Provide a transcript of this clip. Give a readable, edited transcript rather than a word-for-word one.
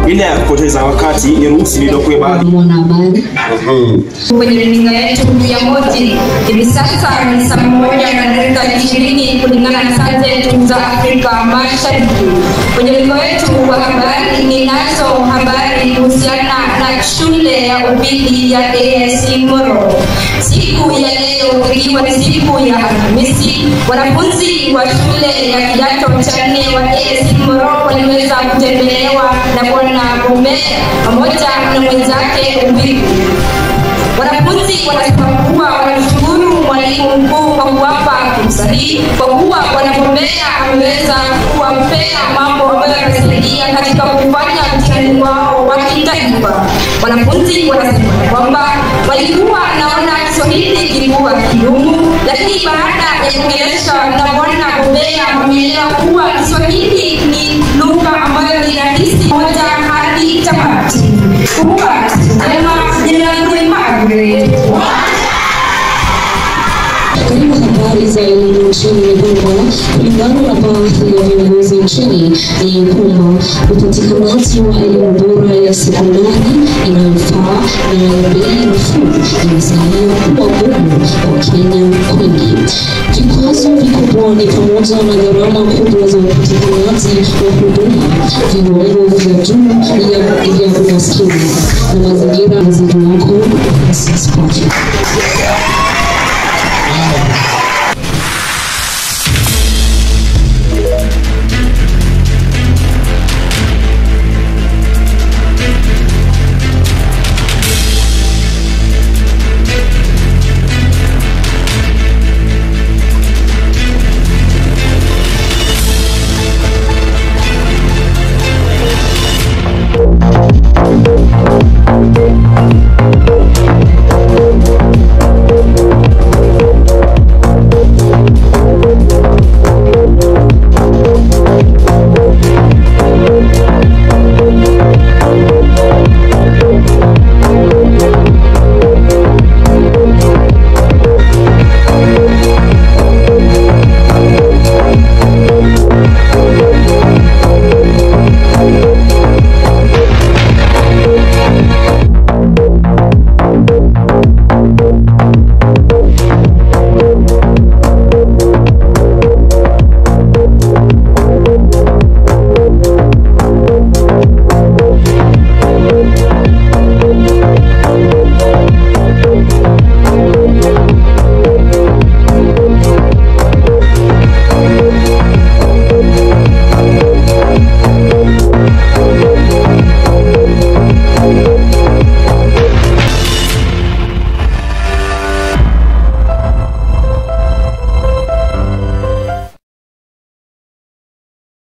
bila ya kupoteza wakati niruhusu nidokwe baadhi mwanahabari. Kwenye runinga yetu ya Moti hivi sasa ni saa 1:20 kulingana na saa zetu za Afrika Mashariki. Kwenye runinga yetu wa habari ninazo habari kuhusiana na shule ya upili ya AS Moro. Siku ya leo ikiwa ni siku ya Alhamisi, wanafunzi wa shule ya kidato cha 4 wa AS Moro waliweza kutembelewa na Bwana Gombe pamoja na mwenzake Umbili. Wanafunzi wanasema kuwa wanashukuru mwalimu mkuu kwa kuwapa fursa hii kwa kuwa wanagombea ameweza kuwapea mambo ambayo yanasaidia katika kufanya mtihani wao wa kitaifa. Wanafunzi wanasema kwamba walikuwa naona Kiswahili kilikuwa kigumu, lakini baada ya kuongeleshwa na Bwana Gombea wameelewa kuwa Kiswahili ni lugha ambayo ni rahisi moja hadi tamati. Kumbuka sema jina Margaret. Katika habari za elimu nchini ni kwamba kulingana na baadhi ya viongozi nchini ni kwamba upatikanaji wa elimu bora ya sekondari inayofaa na ya bei nafuu inasalia kuwa gumu kwa Kenya kwingi. Vikwazo vikubwa ni pamoja na gharama kubwa za upatikanaji wa huduma, viwango vya juu ya umaskini na mazingira ya zizi wako.